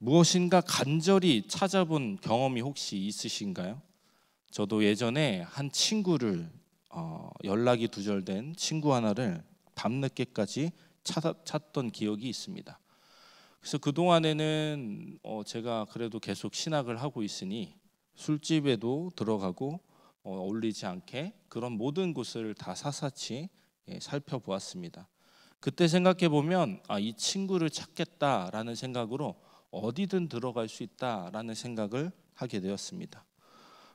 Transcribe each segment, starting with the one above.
무엇인가 간절히 찾아본 경험이 혹시 있으신가요? 저도 예전에 한 친구를 연락이 두절된 친구 하나를 밤늦게까지 찾던 기억이 있습니다. 그래서 그동안에는 제가 그래도 계속 신학을 하고 있으니 술집에도 들어가고 어울리지 않게 그런 모든 곳을 다 사사치 살펴보았습니다. 그때 생각해 보면 이 친구를 찾겠다라는 생각으로 어디든 들어갈 수 있다라는 생각을 하게 되었습니다.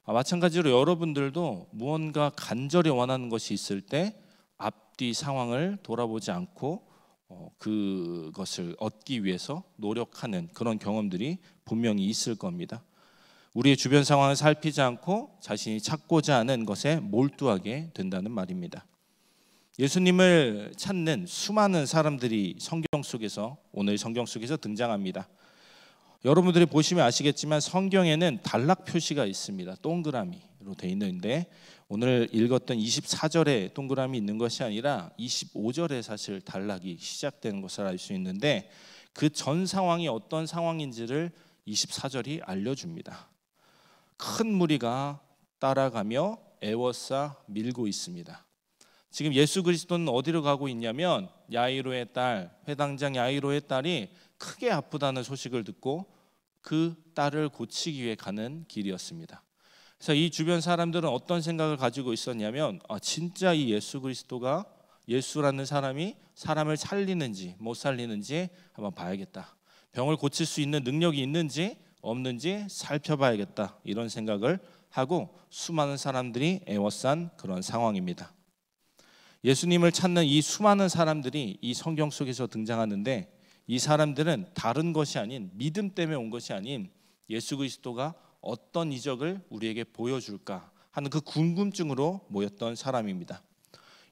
마찬가지로 여러분들도 무언가 간절히 원하는 것이 있을 때 앞뒤 상황을 돌아보지 않고 그것을 얻기 위해서 노력하는 그런 경험들이 분명히 있을 겁니다. 우리의 주변 상황을 살피지 않고 자신이 찾고자 하는 것에 몰두하게 된다는 말입니다. 예수님을 찾는 수많은 사람들이 오늘 성경 속에서 등장합니다. 여러분들이 보시면 아시겠지만 성경에는 단락 표시가 있습니다. 동그라미로 되어 있는데 오늘 읽었던 24절에 동그라미 있는 것이 아니라 25절에 사실 단락이 시작되는 것을 알 수 있는데 그 전 상황이 어떤 상황인지를 24절이 알려줍니다. 큰 무리가 따라가며 애워싸 밀고 있습니다. 지금 예수 그리스도는 어디로 가고 있냐면 야이로의 딸, 회당장 야이로의 딸이 크게 아프다는 소식을 듣고 그 딸을 고치기 위해 가는 길이었습니다. 그래서 이 주변 사람들은 어떤 생각을 가지고 있었냐면 진짜 이 예수 그리스도가 예수라는 사람이 사람을 살리는지 못 살리는지 한번 봐야겠다. 병을 고칠 수 있는 능력이 있는지 없는지 살펴봐야겠다. 이런 생각을 하고 수많은 사람들이 애워싼 그런 상황입니다. 예수님을 찾는 이 수많은 사람들이 이 성경 속에서 등장하는데 이 사람들은 다른 것이 아닌 믿음 때문에 온 것이 아닌 예수 그리스도가 어떤 이적을 우리에게 보여줄까 하는 그 궁금증으로 모였던 사람입니다.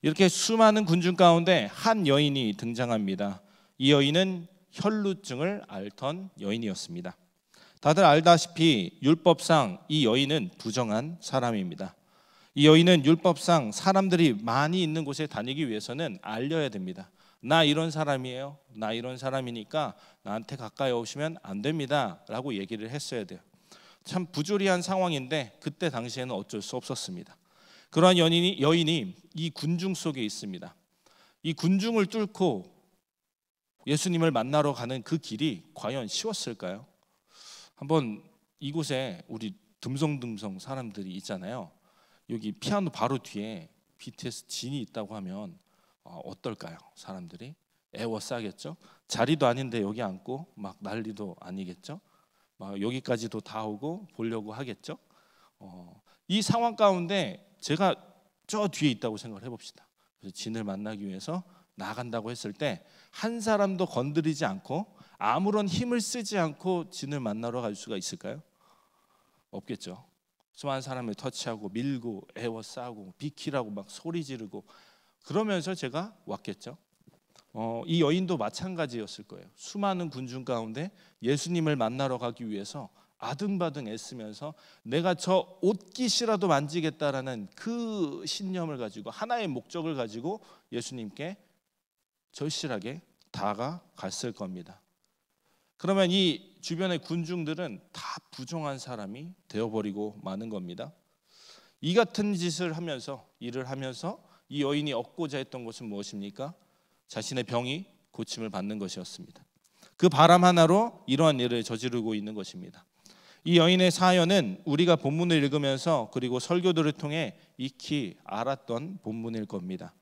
이렇게 수많은 군중 가운데 한 여인이 등장합니다. 이 여인은 혈루증을 앓던 여인이었습니다. 다들 알다시피 율법상 이 여인은 부정한 사람입니다. 이 여인은 율법상 사람들이 많이 있는 곳에 다니기 위해서는 알려야 됩니다. 나 이런 사람이에요. 나 이런 사람이니까 나한테 가까이 오시면 안 됩니다. 라고 얘기를 했어야 돼요. 참 부조리한 상황인데 그때 당시에는 어쩔 수 없었습니다. 그러한 여인이 이 군중 속에 있습니다. 이 군중을 뚫고 예수님을 만나러 가는 그 길이 과연 쉬웠을까요? 한번 이곳에 우리 듬성듬성 사람들이 있잖아요. 여기 피아노 바로 뒤에 BTS 진이 있다고 하면 어떨까요? 사람들이 애워싸겠죠. 자리도 아닌데 여기 앉고 막 난리도 아니겠죠. 막 여기까지도 다 오고 보려고 하겠죠. 이 상황 가운데 제가 저 뒤에 있다고 생각을 해봅시다. 그래서 진을 만나기 위해서 나간다고 했을 때 한 사람도 건드리지 않고 아무런 힘을 쓰지 않고 진을 만나러 갈 수가 있을까요? 없겠죠. 수많은 사람을 터치하고 밀고 애워싸고 비키라고 막 소리 지르고 그러면서 제가 왔겠죠. 이 여인도 마찬가지였을 거예요. 수많은 군중 가운데 예수님을 만나러 가기 위해서 아등바등 애쓰면서 내가 저 옷깃이라도 만지겠다라는 그 신념을 가지고 하나의 목적을 가지고 예수님께 절실하게 다가갔을 겁니다. 그러면 이 주변의 군중들은 다 부정한 사람이 되어버리고 마는 겁니다. 이 같은 일을 하면서 이 여인이 얻고자 했던 것은 무엇입니까? 자신의 병이 고침을 받는 것이었습니다. 그 바람 하나로 이러한 일을 저지르고 있는 것입니다. 이 여인의 사연은 우리가 본문을 읽으면서 그리고 설교들을 통해 익히 알았던 본문일 겁니다.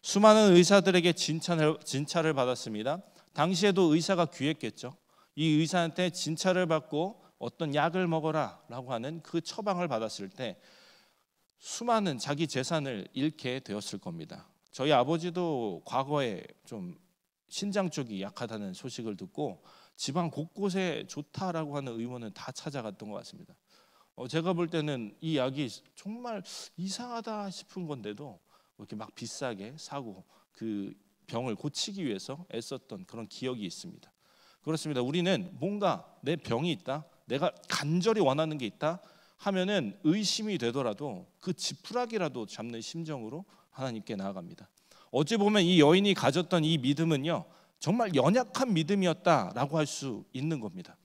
수많은 의사들에게 진찰을 받았습니다. 당시에도 의사가 귀했겠죠. 이 의사한테 진찰을 받고 어떤 약을 먹어라 라고 하는 그 처방을 받았을 때 수많은 자기 재산을 잃게 되었을 겁니다. 저희 아버지도 과거에 좀 신장 쪽이 약하다는 소식을 듣고 지방 곳곳에 좋다라고 하는 의원은 다 찾아갔던 것 같습니다. 제가 볼 때는 이 약이 정말 이상하다 싶은 건데도 이렇게 막 비싸게 사고 그 병을 고치기 위해서 애썼던 그런 기억이 있습니다. 그렇습니다. 우리는 뭔가 내 병이 있다, 내가 간절히 원하는 게 있다 하면은 의심이 되더라도 그 지푸라기라도 잡는 심정으로 하나님께 나아갑니다. 어찌 보면 이 여인이 가졌던 이 믿음은요 정말 연약한 믿음이었다라고 할 수 있는 겁니다.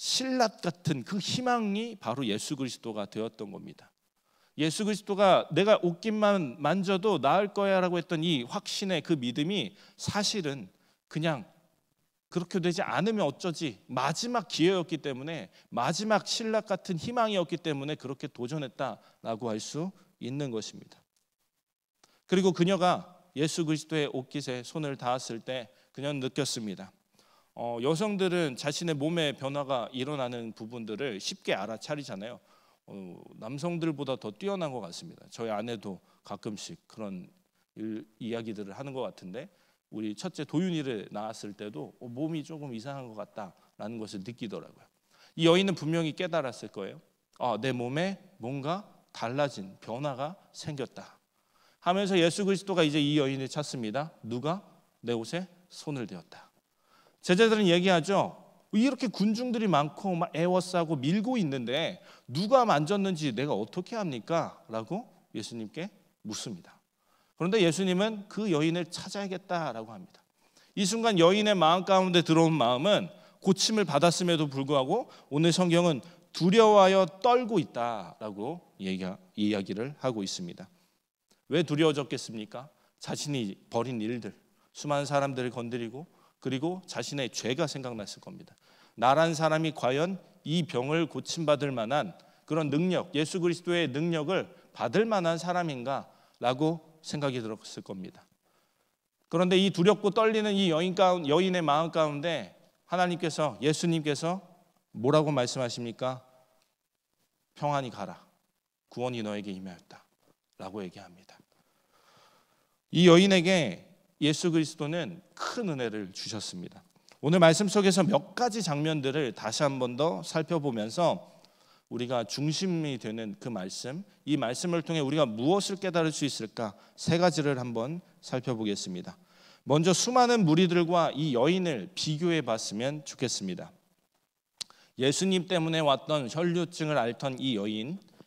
신라 같은 그 희망이 바로 예수 그리스도가 되었던 겁니다. 예수 그리스도가 내가 옷깃만 만져도 나을 거야라고 했던 이 확신의 그 믿음이 사실은 그냥 그렇게 되지 않으면 어쩌지, 마지막 기회였기 때문에, 마지막 신락 같은 희망이었기 때문에 그렇게 도전했다라고 할 수 있는 것입니다. 그리고 그녀가 예수 그리스도의 옷깃에 손을 닿았을 때 그녀는 느꼈습니다. 여성들은 자신의 몸에 변화가 일어나는 부분들을 쉽게 알아차리잖아요. 남성들보다 더 뛰어난 것 같습니다. 저희 아내도 가끔씩 그런 이야기들을 하는 것 같은데, 우리 첫째 도윤이를 낳았을 때도 몸이 조금 이상한 것 같다라는 것을 느끼더라고요. 이 여인은 분명히 깨달았을 거예요. 내 몸에 뭔가 달라진 변화가 생겼다 하면서 예수 그리스도가 이제 이 여인을 찾습니다. 누가 내 옷에 손을 대었다. 제자들은 얘기하죠. 이렇게 군중들이 많고 막 애워싸고 밀고 있는데 누가 만졌는지 내가 어떻게 합니까? 라고 예수님께 묻습니다. 그런데 예수님은 그 여인을 찾아야겠다라고 합니다. 이 순간 여인의 마음 가운데 들어온 마음은 고침을 받았음에도 불구하고 오늘 성경은 두려워하여 떨고 있다라고 이야기를 하고 있습니다. 왜 두려워졌겠습니까? 자신이 벌인 일들, 수많은 사람들을 건드리고 그리고 자신의 죄가 생각났을 겁니다. 나란 사람이 과연 이 병을 고침받을 만한 그런 능력, 예수 그리스도의 능력을 받을 만한 사람인가라고 생각이 들었을 겁니다. 그런데 이 두렵고 떨리는 이 여인의 마음 가운데 하나님께서, 예수님께서 뭐라고 말씀하십니까? 평안히 가라, 구원이 너에게 임하였다 라고 얘기합니다. 이 여인에게 예수 그리스도는 큰 은혜를 주셨습니다. 오늘 말씀 속에서 몇 가지 장면들을 다시 한 번 더 살펴보면서 우리가 중심이 되는 그 말씀, 이 말씀을 통해 우리가 무엇을 깨달을 수 있을까? 세 가지를 한번 살펴보겠습니다. 먼저 수많은 무리들과 이 여인을 비교해 봤으면 좋겠습니다. 예수님 때문에 왔던 혈류증을 앓던 이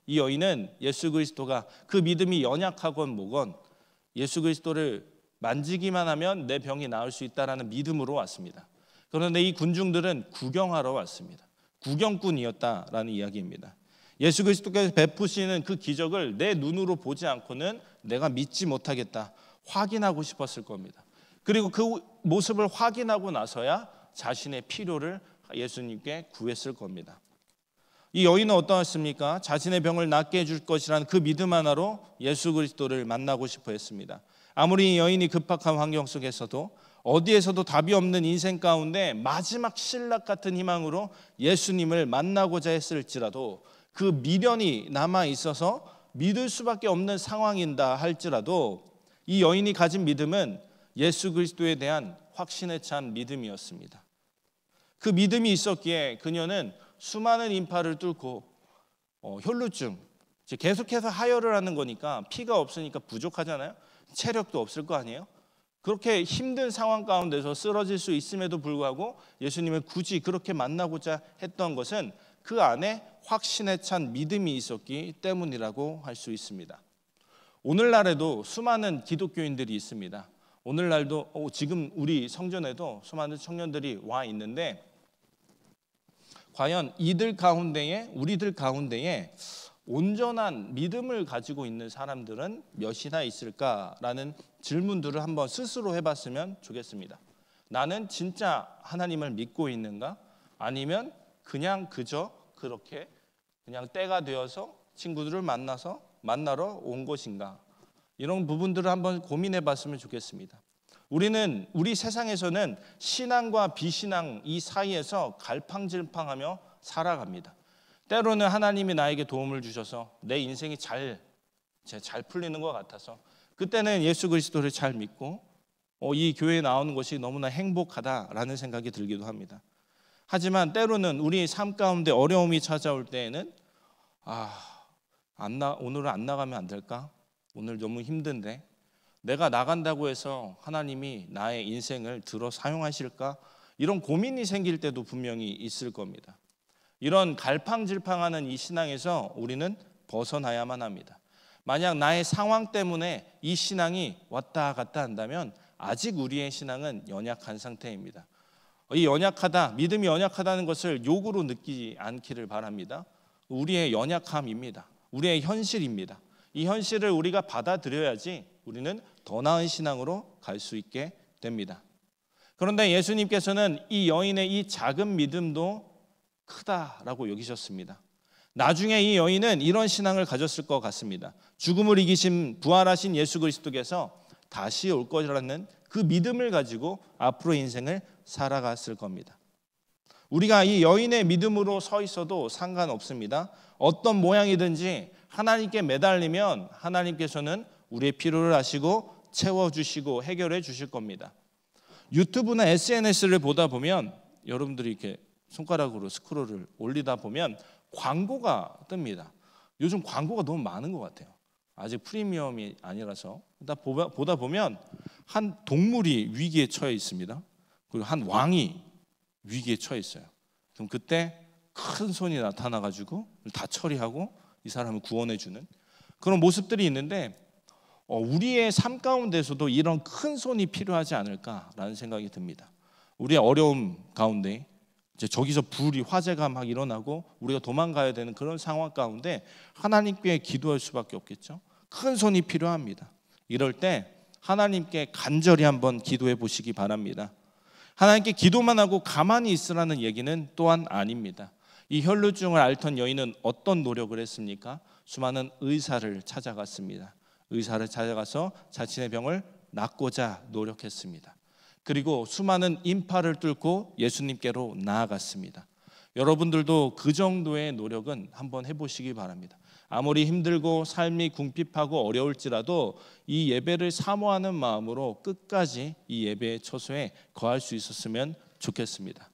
여인은 예수 그리스도가 그 믿음이 연약하건 뭐건 예수 그리스도를 만지기만 하면 내 병이 나을 수 있다라는 믿음으로 왔습니다. 그런데 이 군중들은 구경하러 왔습니다. 구경꾼이었다라는 이야기입니다. 예수 그리스도께서 베푸시는 그 기적을 내 눈으로 보지 않고는 내가 믿지 못하겠다, 확인하고 싶었을 겁니다. 그리고 그 모습을 확인하고 나서야 자신의 필요를 예수님께 구했을 겁니다. 이 여인은 어떠했습니까? 자신의 병을 낫게 해줄 것이라는 그 믿음 하나로 예수 그리스도를 만나고 싶어 했습니다. 아무리 이 여인이 급박한 환경 속에서도, 어디에서도 답이 없는 인생 가운데 마지막 신락 같은 희망으로 예수님을 만나고자 했을지라도, 그 미련이 남아 있어서 믿을 수밖에 없는 상황인다 할지라도 이 여인이 가진 믿음은 예수 그리스도에 대한 확신에 찬 믿음이었습니다. 그 믿음이 있었기에 그녀는 수많은 인파를 뚫고 혈루증, 계속해서 하혈을 하는 거니까 피가 없으니까 부족하잖아요. 체력도 없을 거 아니에요. 그렇게 힘든 상황 가운데서 쓰러질 수 있음에도 불구하고 예수님을 굳이 그렇게 만나고자 했던 것은 그 안에 확신에 찬 믿음이 있었기 때문이라고 할 수 있습니다. 오늘날에도 수많은 기독교인들이 있습니다. 오늘날도 지금 우리 성전에도 수많은 청년들이 와 있는데, 과연 이들 가운데에, 우리들 가운데에 온전한 믿음을 가지고 있는 사람들은 몇이나 있을까라는 질문들을 한번 스스로 해봤으면 좋겠습니다. 나는 진짜 하나님을 믿고 있는가? 아니면 그냥 그저 그렇게 그냥 때가 되어서 친구들을 만나러 온 것인가? 이런 부분들을 한번 고민해 봤으면 좋겠습니다. 우리 세상에서는 신앙과 비신앙 이 사이에서 갈팡질팡하며 살아갑니다. 때로는 하나님이 나에게 도움을 주셔서 내 인생이 잘 풀리는 것 같아서 그때는 예수 그리스도를 잘 믿고 이 교회에 나오는 것이 너무나 행복하다라는 생각이 들기도 합니다. 하지만 때로는 우리 삶 가운데 어려움이 찾아올 때에는 오늘은 안 나가면 안 될까? 오늘 너무 힘든데 내가 나간다고 해서 하나님이 나의 인생을 들어 사용하실까? 이런 고민이 생길 때도 분명히 있을 겁니다. 이런 갈팡질팡하는 이 신앙에서 우리는 벗어나야만 합니다. 만약 나의 상황 때문에 이 신앙이 왔다 갔다 한다면 아직 우리의 신앙은 연약한 상태입니다. 이 연약하다, 믿음이 연약하다는 것을 욕으로 느끼지 않기를 바랍니다. 우리의 연약함입니다. 우리의 현실입니다. 이 현실을 우리가 받아들여야지 우리는 더 나은 신앙으로 갈 수 있게 됩니다. 그런데 예수님께서는 이 여인의 이 작은 믿음도 크다라고 여기셨습니다. 나중에 이 여인은 이런 신앙을 가졌을 것 같습니다. 죽음을 이기신 부활하신 예수 그리스도께서 다시 올 거라는 그 믿음을 가지고 앞으로 인생을 살아갔을 겁니다. 우리가 이 여인의 믿음으로 서 있어도 상관없습니다. 어떤 모양이든지 하나님께 매달리면 하나님께서는 우리의 필요를 아시고 채워주시고 해결해 주실 겁니다. 유튜브나 SNS를 보다 보면 여러분들이 이렇게 손가락으로 스크롤을 올리다 보면 광고가 뜹니다. 요즘 광고가 너무 많은 것 같아요. 아직 프리미엄이 아니라서 보다 보면 한 동물이 위기에 처해 있습니다. 그리고 한 왕이 위기에 처해 있어요. 그럼 그때 큰 손이 나타나가지고 다 처리하고 이 사람을 구원해 주는 그런 모습들이 있는데 우리의 삶 가운데서도 이런 큰 손이 필요하지 않을까라는 생각이 듭니다. 우리의 어려움 가운데 이제 저기서 불이 화재가 막 일어나고 우리가 도망가야 되는 그런 상황 가운데 하나님께 기도할 수밖에 없겠죠. 큰 손이 필요합니다. 이럴 때 하나님께 간절히 한번 기도해 보시기 바랍니다. 하나님께 기도만 하고 가만히 있으라는 얘기는 또한 아닙니다. 이 혈루증을 앓던 여인은 어떤 노력을 했습니까? 수많은 의사를 찾아갔습니다. 의사를 찾아가서 자신의 병을 낫고자 노력했습니다. 그리고 수많은 인파를 뚫고 예수님께로 나아갔습니다. 여러분들도 그 정도의 노력은 한번 해보시기 바랍니다. 아무리 힘들고 삶이 궁핍하고 어려울지라도 이 예배를 사모하는 마음으로 끝까지 이 예배의 처소에 거할 수 있었으면 좋겠습니다.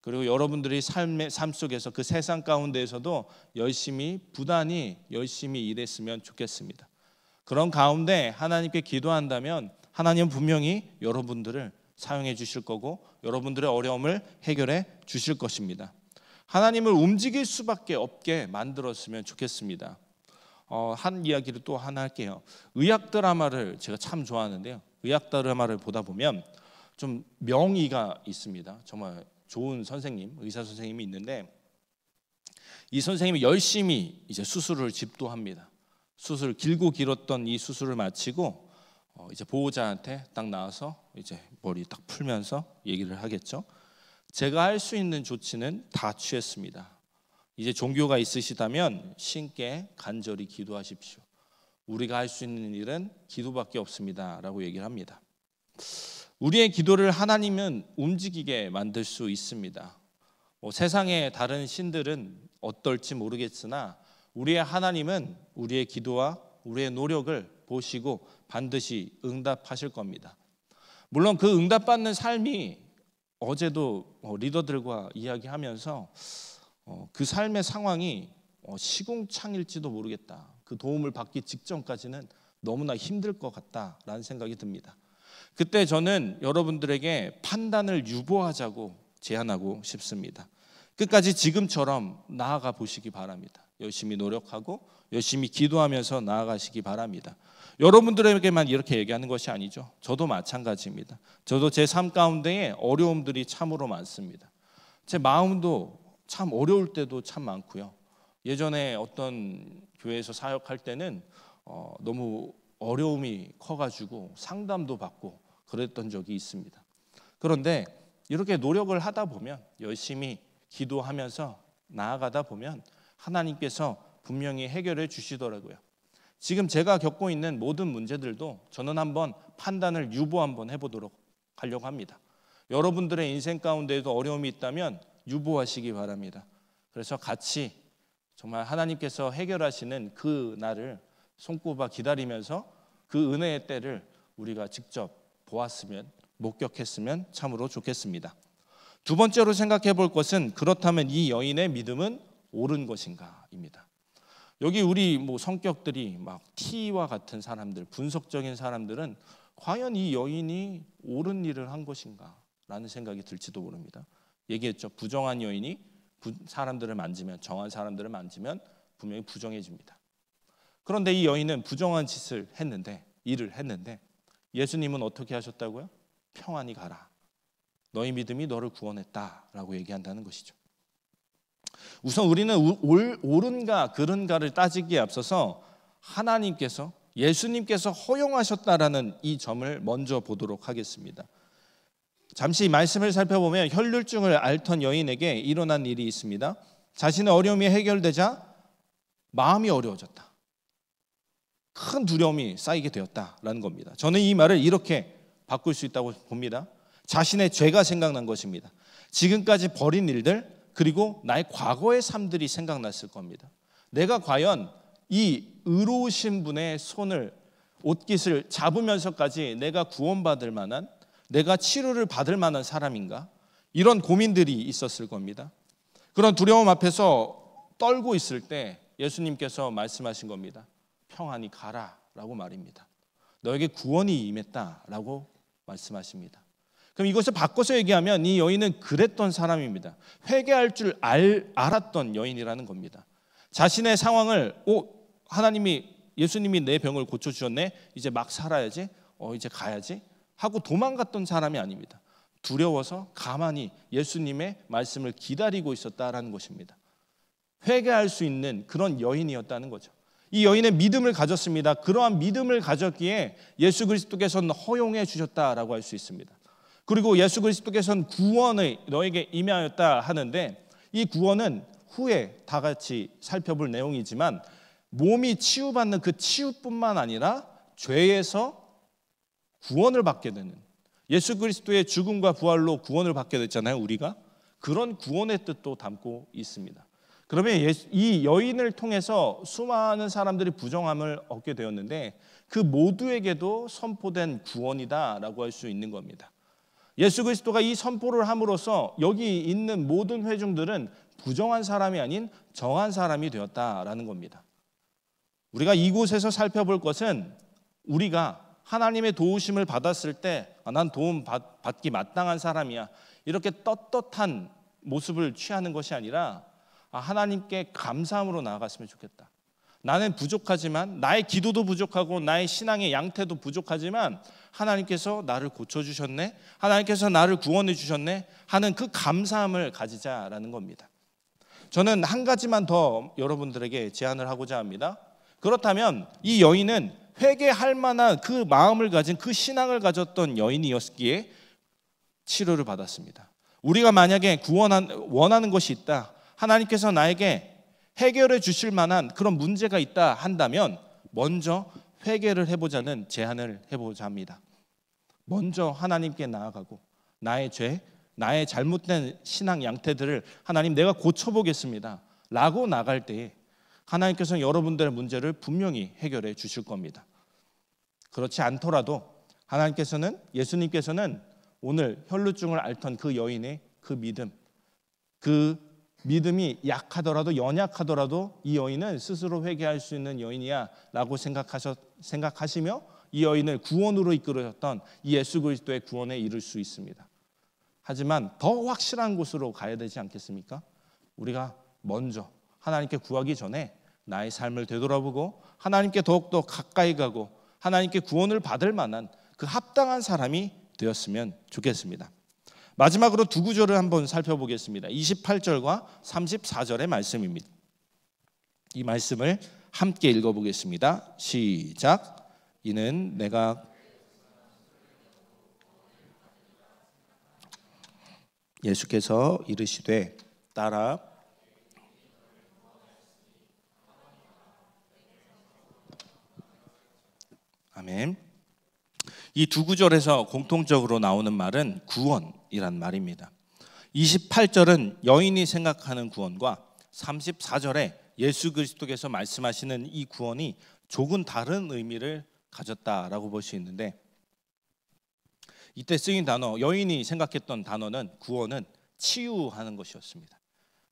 그리고 여러분들이 삶 속에서 그 세상 가운데에서도 부단히 열심히 일했으면 좋겠습니다. 그런 가운데 하나님께 기도한다면 하나님은 분명히 여러분들을 사용해 주실 거고 여러분들의 어려움을 해결해 주실 것입니다. 하나님을 움직일 수밖에 없게 만들었으면 좋겠습니다. 한 이야기를 또 하나 할게요. 의학 드라마를 제가 참 좋아하는데요. 의학 드라마를 보다 보면 좀 명의가 있습니다. 정말 좋은 선생님, 의사 선생님이 있는데 이 선생님이 열심히 이제 수술을 집도합니다. 수술 길고 길었던 이 수술을 마치고 이제 보호자한테 딱 나와서 이제 머리 딱 풀면서 얘기를 하겠죠. 제가 할 수 있는 조치는 다 취했습니다. 이제 종교가 있으시다면 신께 간절히 기도하십시오. 우리가 할 수 있는 일은 기도밖에 없습니다라고 얘기를 합니다. 우리의 기도를 하나님은 움직이게 만들 수 있습니다. 세상의 다른 신들은 어떨지 모르겠으나 우리의 하나님은 우리의 기도와 우리의 노력을 보시고 반드시 응답하실 겁니다. 물론 그 응답받는 삶이 어제도 리더들과 이야기하면서 그 삶의 상황이 시궁창일지도 모르겠다. 그 도움을 받기 직전까지는 너무나 힘들 것 같다라는 생각이 듭니다. 그때 저는 여러분들에게 판단을 유보하자고 제안하고 싶습니다. 끝까지 지금처럼 나아가 보시기 바랍니다. 열심히 노력하고 열심히 기도하면서 나아가시기 바랍니다. 여러분들에게만 이렇게 얘기하는 것이 아니죠. 저도 마찬가지입니다. 저도 제 삶 가운데에 어려움들이 참으로 많습니다. 제 마음도 참 어려울 때도 참 많고요. 예전에 어떤 교회에서 사역할 때는 너무 어려움이 커가지고 상담도 받고 그랬던 적이 있습니다. 그런데 이렇게 노력을 하다 보면 열심히 기도하면서 나아가다 보면 하나님께서 분명히 해결해 주시더라고요. 지금 제가 겪고 있는 모든 문제들도 저는 한번 판단을 유보 한번 해보도록 하려고 합니다. 여러분들의 인생 가운데에도 어려움이 있다면 유보하시기 바랍니다. 그래서 같이 정말 하나님께서 해결하시는 그 날을 손꼽아 기다리면서 그 은혜의 때를 우리가 직접 보았으면 목격했으면 참으로 좋겠습니다. 두 번째로 생각해 볼 것은 그렇다면 이 여인의 믿음은 옳은 것인가입니다. 여기 우리 성격들이 막 T와 같은 사람들, 분석적인 사람들은 과연 이 여인이 옳은 일을 한 것인가라는 생각이 들지도 모릅니다. 얘기했죠. 부정한 여인이 사람들을 만지면, 정한 사람들을 만지면 분명히 부정해집니다. 그런데 이 여인은 부정한 일을 했는데 예수님은 어떻게 하셨다고요? 평안히 가라 너희 믿음이 너를 구원했다라고 얘기한다는 것이죠. 우선 우리는 옳은가 그른가를 따지기에 앞서서 하나님께서, 예수님께서 허용하셨다라는 이 점을 먼저 보도록 하겠습니다. 잠시 말씀을 살펴보면 혈루증을 앓던 여인에게 일어난 일이 있습니다. 자신의 어려움이 해결되자 마음이 어려워졌다. 큰 두려움이 쌓이게 되었다라는 겁니다. 저는 이 말을 이렇게 바꿀 수 있다고 봅니다. 자신의 죄가 생각난 것입니다. 지금까지 벌인 일들, 그리고 나의 과거의 삶들이 생각났을 겁니다. 내가 과연 이 의로우신 분의 손을, 옷깃을 잡으면서까지 내가 구원받을 만한, 내가 치료를 받을 만한 사람인가? 이런 고민들이 있었을 겁니다. 그런 두려움 앞에서 떨고 있을 때 예수님께서 말씀하신 겁니다. 평안히 가라라고 말입니다. 너에게 구원이 임했다라고 말씀하십니다. 그럼 이것을 바꿔서 얘기하면 이 여인은 그랬던 사람입니다. 회개할 줄 알았던 여인이라는 겁니다. 자신의 상황을 하나님이, 예수님이 내 병을 고쳐주셨네, 이제 막 살아야지, 이제 가야지 하고 도망갔던 사람이 아닙니다. 두려워서 가만히 예수님의 말씀을 기다리고 있었다라는 것입니다. 회개할 수 있는 그런 여인이었다는 거죠. 이 여인은 믿음을 가졌습니다. 그러한 믿음을 가졌기에 예수 그리스도께서는 허용해 주셨다라고 할 수 있습니다. 그리고 예수 그리스도께서는 구원을 너에게 임하였다 하는데, 이 구원은 후에 다 같이 살펴볼 내용이지만 몸이 치유받는 그 치유뿐만 아니라 죄에서 구원을 받게 되는, 예수 그리스도의 죽음과 부활로 구원을 받게 됐잖아요, 우리가. 그런 구원의 뜻도 담고 있습니다. 그러면 이 여인을 통해서 수많은 사람들이 부정함을 얻게 되었는데 그 모두에게도 선포된 구원이다라고 할 수 있는 겁니다. 예수 그리스도가 이 선포를 함으로써 여기 있는 모든 회중들은 부정한 사람이 아닌 정한 사람이 되었다라는 겁니다. 우리가 이곳에서 살펴볼 것은 우리가 하나님의 도우심을 받았을 때 난 도움 받기 마땅한 사람이야, 이렇게 떳떳한 모습을 취하는 것이 아니라 하나님께 감사함으로 나아갔으면 좋겠다. 나는 부족하지만, 나의 기도도 부족하고 나의 신앙의 양태도 부족하지만 하나님께서 나를 고쳐주셨네, 하나님께서 나를 구원해 주셨네 하는 그 감사함을 가지자라는 겁니다. 저는 한 가지만 더 여러분들에게 제안을 하고자 합니다. 그렇다면 이 여인은 회개할 만한 그 마음을 가진, 그 신앙을 가졌던 여인이었기에 치료를 받았습니다. 우리가 만약에 원하는 것이 있다, 하나님께서 나에게 해결해 주실 만한 그런 문제가 있다 한다면 먼저 회개를 해보자는 제안을 해보자 합니다. 먼저 하나님께 나아가고 나의 죄, 나의 잘못된 신앙 양태들을 하나님 내가 고쳐보겠습니다 라고 나갈 때에 하나님께서는 여러분들의 문제를 분명히 해결해 주실 겁니다. 그렇지 않더라도 하나님께서는, 예수님께서는 오늘 혈루증을 앓던 그 여인의 그 믿음이 약하더라도, 연약하더라도 이 여인은 스스로 회개할 수 있는 여인이야 라고 생각하시며 이 여인을 구원으로 이끌으셨던 이 예수 그리스도의 구원에 이를 수 있습니다. 하지만 더 확실한 곳으로 가야 되지 않겠습니까? 우리가 먼저 하나님께 구하기 전에 나의 삶을 되돌아보고 하나님께 더욱더 가까이 가고 하나님께 구원을 받을 만한 그 합당한 사람이 되었으면 좋겠습니다. 마지막으로 두 구절을 한번 살펴보겠습니다. 28절과 34절의 말씀입니다. 이 말씀을 함께 읽어보겠습니다. 시작. 이는 내가 예수께서 이르시되 따라 아멘. 이 두 구절에서 공통적으로 나오는 말은 구원이란 말입니다. 28절은 여인이 생각하는 구원과 34절에 예수 그리스도께서 말씀하시는 이 구원이 조금 다른 의미를 가졌다라고 볼 수 있는데, 이때 쓰인 단어, 여인이 생각했던 단어는, 구원은 치유하는 것이었습니다.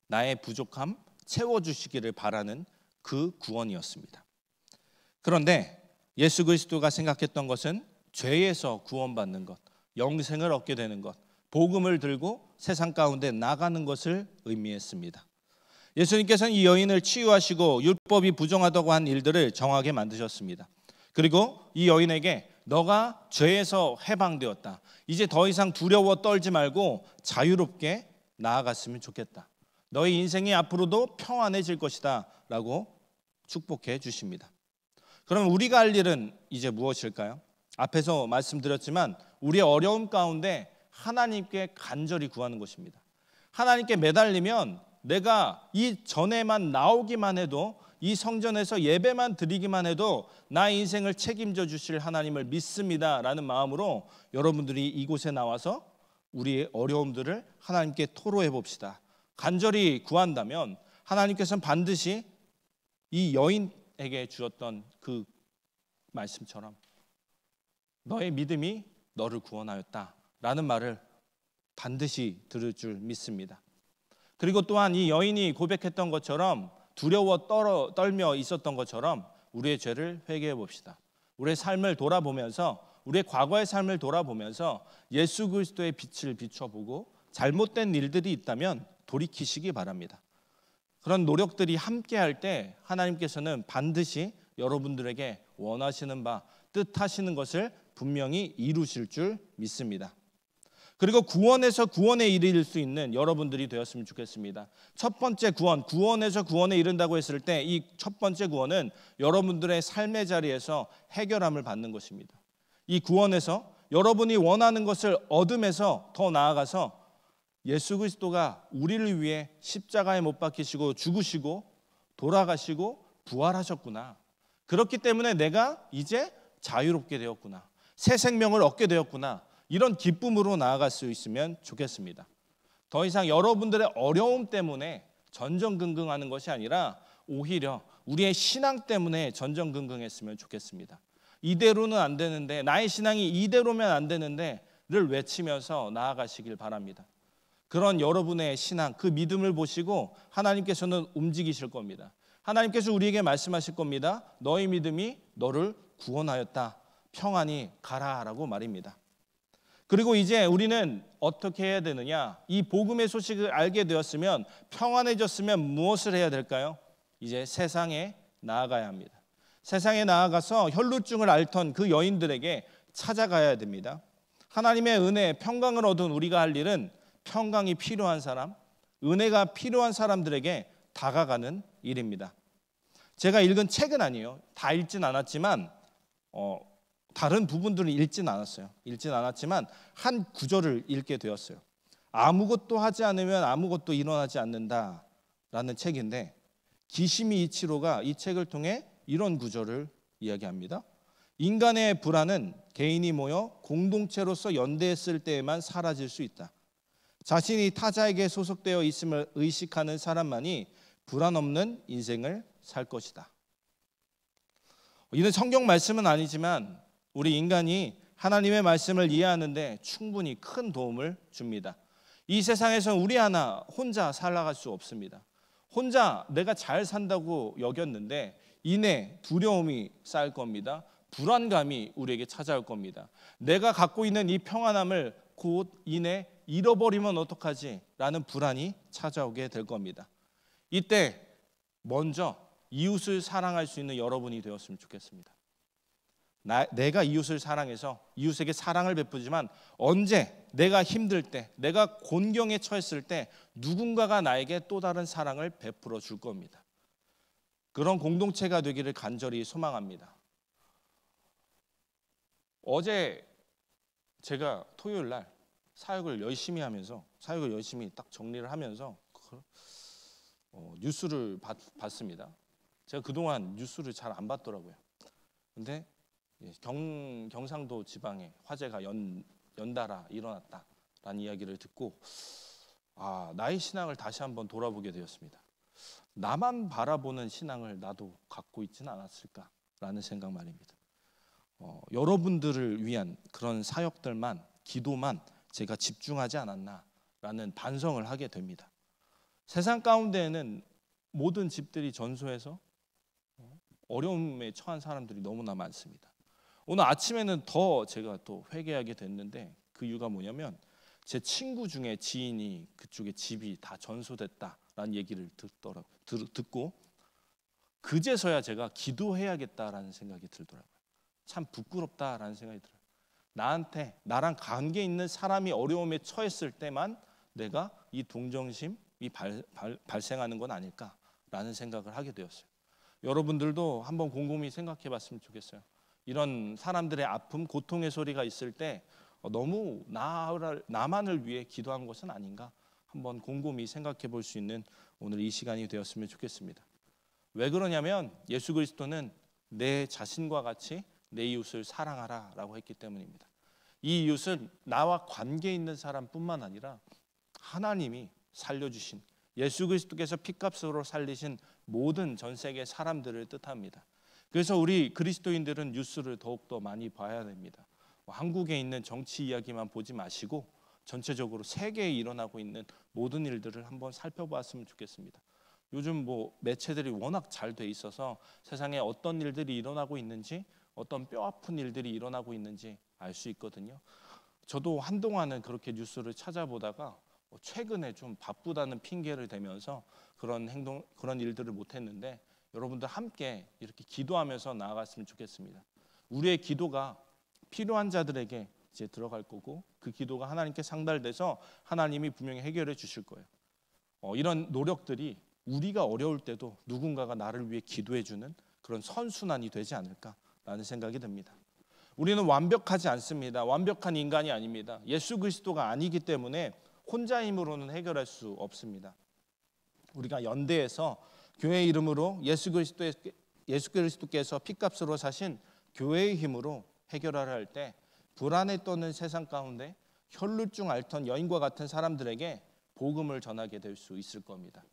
나의 부족함 채워주시기를 바라는 그 구원이었습니다. 그런데 예수 그리스도가 생각했던 것은 죄에서 구원받는 것, 영생을 얻게 되는 것, 복음을 들고 세상 가운데 나가는 것을 의미했습니다. 예수님께서는 이 여인을 치유하시고 율법이 부정하다고 한 일들을 정하게 만드셨습니다. 그리고 이 여인에게 너가 죄에서 해방되었다. 이제 더 이상 두려워 떨지 말고 자유롭게 나아갔으면 좋겠다. 너의 인생이 앞으로도 평안해질 것이다 라고 축복해 주십니다. 그럼 우리가 할 일은 이제 무엇일까요? 앞에서 말씀드렸지만 우리의 어려움 가운데 하나님께 간절히 구하는 것입니다. 하나님께 매달리면 내가 이 전에만 나오기만 해도, 이 성전에서 예배만 드리기만 해도 나의 인생을 책임져 주실 하나님을 믿습니다 라는 마음으로 여러분들이 이곳에 나와서 우리의 어려움들을 하나님께 토로해 봅시다. 간절히 구한다면 하나님께서는 반드시 이 여인에게 주었던 그 말씀처럼 너의 믿음이 너를 구원하였다 라는 말을 반드시 들을 줄 믿습니다. 그리고 또한 이 여인이 고백했던 것처럼 두려워 떨며 있었던 것처럼 우리의 죄를 회개해 봅시다. 우리의 삶을 돌아보면서, 우리의 과거의 삶을 돌아보면서 예수 그리스도의 빛을 비춰보고 잘못된 일들이 있다면 돌이키시기 바랍니다. 그런 노력들이 함께할 때 하나님께서는 반드시 여러분들에게 원하시는 바, 뜻하시는 것을 분명히 이루실 줄 믿습니다. 그리고 구원에서 구원에 이를 수 있는 여러분들이 되었으면 좋겠습니다. 첫 번째 구원에서 구원에 이른다고 했을 때 이 첫 번째 구원은 여러분들의 삶의 자리에서 해결함을 받는 것입니다. 이 구원에서 여러분이 원하는 것을 얻음에서 더 나아가서 예수 그리스도가 우리를 위해 십자가에 못 박히시고 죽으시고 돌아가시고 부활하셨구나. 그렇기 때문에 내가 이제 자유롭게 되었구나. 새 생명을 얻게 되었구나. 이런 기쁨으로 나아갈 수 있으면 좋겠습니다. 더 이상 여러분들의 어려움 때문에 전전긍긍하는 것이 아니라 오히려 우리의 신앙 때문에 전전긍긍했으면 좋겠습니다. 이대로는 안 되는데, 나의 신앙이 이대로면 안 되는데를 외치면서 나아가시길 바랍니다. 그런 여러분의 신앙, 그 믿음을 보시고 하나님께서는 움직이실 겁니다. 하나님께서 우리에게 말씀하실 겁니다. 너의 믿음이 너를 구원하였다. 평안히 가라라고 말입니다. 그리고 이제 우리는 어떻게 해야 되느냐? 이 복음의 소식을 알게 되었으면, 평안해졌으면 무엇을 해야 될까요? 이제 세상에 나아가야 합니다. 세상에 나아가서 혈루증을 앓던 그 여인들에게 찾아가야 됩니다. 하나님의 은혜, 평강을 얻은 우리가 할 일은 평강이 필요한 사람, 은혜가 필요한 사람들에게 다가가는 일입니다. 제가 읽은 책은 아니에요. 다 읽진 않았지만 다른 부분들을 읽진 않았지만 한 구절을 읽게 되었어요. 아무것도 하지 않으면 아무것도 일어나지 않는다라는 책인데, 기시미 이치로가 이 책을 통해 이런 구절을 이야기합니다. 인간의 불안은 개인이 모여 공동체로서 연대했을 때에만 사라질 수 있다. 자신이 타자에게 소속되어 있음을 의식하는 사람만이 불안 없는 인생을 살 것이다. 이는 성경 말씀은 아니지만 우리 인간이 하나님의 말씀을 이해하는데 충분히 큰 도움을 줍니다. 이 세상에서 우리 하나 혼자 살아갈 수 없습니다. 혼자 내가 잘 산다고 여겼는데 이내 두려움이 쌓일 겁니다. 불안감이 우리에게 찾아올 겁니다. 내가 갖고 있는 이 평안함을 곧 이내 잃어버리면 어떡하지? 라는 불안이 찾아오게 될 겁니다. 이때 먼저 이웃을 사랑할 수 있는 여러분이 되었으면 좋겠습니다. 내가 이웃을 사랑해서 이웃에게 사랑을 베푸지만 언제 내가 힘들 때, 내가 곤경에 처했을 때 누군가가 나에게 또 다른 사랑을 베풀어 줄 겁니다. 그런 공동체가 되기를 간절히 소망합니다. 어제 제가 토요일 날 사역을 열심히 딱 정리를 하면서 뉴스를 봤습니다. 제가 그동안 뉴스를 잘 안 봤더라고요. 근데 경상도 지방에 화재가 연달아 일어났다라는 이야기를 듣고 나의 신앙을 다시 한번 돌아보게 되었습니다. 나만 바라보는 신앙을 나도 갖고 있지는 않았을까라는 생각 말입니다. 여러분들을 위한 그런 사역들만, 기도만 제가 집중하지 않았나라는 반성을 하게 됩니다. 세상 가운데에는 모든 집들이 전소해서 어려움에 처한 사람들이 너무나 많습니다. 오늘 아침에는 더 제가 또 회개하게 됐는데, 그 이유가 뭐냐면 제 친구 중에 지인이 그쪽에 집이 다 전소됐다라는 얘기를 듣고 그제서야 제가 기도해야겠다라는 생각이 들더라고요. 참 부끄럽다라는 생각이 들어요. 나랑 관계 있는 사람이 어려움에 처했을 때만 내가 이 동정심이 발생하는 건 아닐까라는 생각을 하게 되었어요. 여러분들도 한번 곰곰이 생각해 봤으면 좋겠어요. 이런 사람들의 아픔, 고통의 소리가 있을 때 너무 나만을 위해 기도한 것은 아닌가 한번 곰곰이 생각해 볼 수 있는 오늘 이 시간이 되었으면 좋겠습니다. 왜 그러냐면 예수 그리스도는 내 자신과 같이 내 이웃을 사랑하라라고 했기 때문입니다. 이 이웃은 나와 관계 있는 사람뿐만 아니라 하나님이 살려주신 예수 그리스도께서 피값으로 살리신 모든 전 세계 사람들을 뜻합니다. 그래서 우리 그리스도인들은 뉴스를 더욱더 많이 봐야 됩니다. 한국에 있는 정치 이야기만 보지 마시고 전체적으로 세계에 일어나고 있는 모든 일들을 한번 살펴봤으면 좋겠습니다. 요즘 매체들이 워낙 잘 돼 있어서 세상에 어떤 일들이 일어나고 있는지, 어떤 뼈아픈 일들이 일어나고 있는지 알 수 있거든요. 저도 한동안은 그렇게 뉴스를 찾아보다가 최근에 좀 바쁘다는 핑계를 대면서 그런 일들을 못했는데, 여러분들 함께 이렇게 기도하면서 나아갔으면 좋겠습니다. 우리의 기도가 필요한 자들에게 이제 들어갈 거고, 그 기도가 하나님께 상달돼서 하나님이 분명히 해결해 주실 거예요. 이런 노력들이 우리가 어려울 때도 누군가가 나를 위해 기도해 주는 그런 선순환이 되지 않을까라는 생각이 듭니다. 우리는 완벽하지 않습니다. 완벽한 인간이 아닙니다. 예수 그리스도가 아니기 때문에 혼자 힘으로는 해결할 수 없습니다. 우리가 연대해서 교회 이름으로 예수 그리스도께서 피값으로 사신 교회의 힘으로 해결하려 할 때 불안에 떠는 세상 가운데 혈루증 앓던 여인과 같은 사람들에게 복음을 전하게 될 수 있을 겁니다.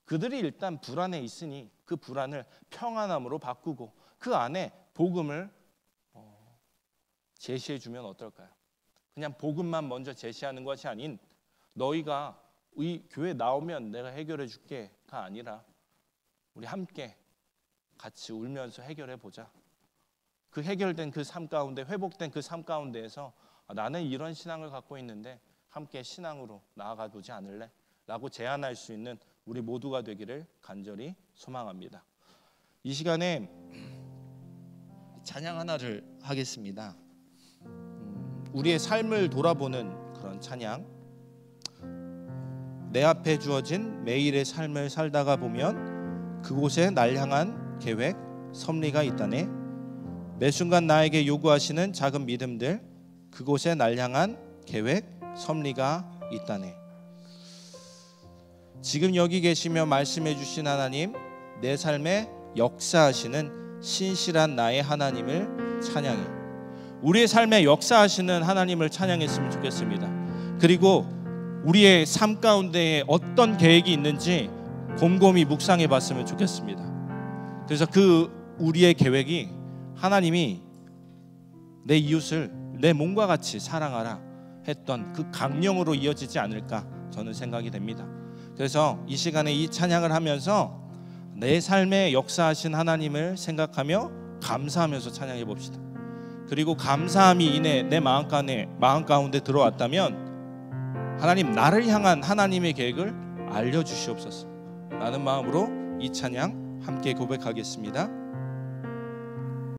그들이 일단 불안에 있으니 그 불안을 평안함으로 바꾸고 그 안에 복음을 제시해 주면 어떨까요? 그냥 복음만 먼저 제시하는 것이 아닌 너희가 이 교회 나오면 내가 해결해 줄게가 아니라 우리 함께 같이 울면서 해결해 보자. 그 해결된 그 삶 가운데, 회복된 그 삶 가운데에서 나는 이런 신앙을 갖고 있는데 함께 신앙으로 나아가 보지 않을래? 라고 제안할 수 있는 우리 모두가 되기를 간절히 소망합니다. 이 시간에 찬양 하나를 하겠습니다. 우리의 삶을 돌아보는 그런 찬양. 내 앞에 주어진 매일의 삶을 살다가 보면 그곳에 날 향한 계획, 섭리가 있다네. 매 순간 나에게 요구하시는 작은 믿음들, 그곳에 날 향한 계획, 섭리가 있다네. 지금 여기 계시며 말씀해 주신 하나님, 내 삶에 역사하시는 신실한 나의 하나님을 찬양해. 우리의 삶에 역사하시는 하나님을 찬양했으면 좋겠습니다. 그리고 우리의 삶 가운데에 어떤 계획이 있는지 곰곰이 묵상해 봤으면 좋겠습니다. 그래서 그 우리의 계획이 하나님이 내 이웃을 내 몸과 같이 사랑하라 했던 그 강령으로 이어지지 않을까 저는 생각이 됩니다. 그래서 이 시간에 이 찬양을 하면서 내 삶에 역사하신 하나님을 생각하며 감사하면서 찬양해 봅시다. 그리고 감사함이 이내 내 마음 가운데 들어왔다면 하나님, 나를 향한 하나님의 계획을 알려주시옵소서 라는 마음으로 이 찬양 함께 고백하겠습니다.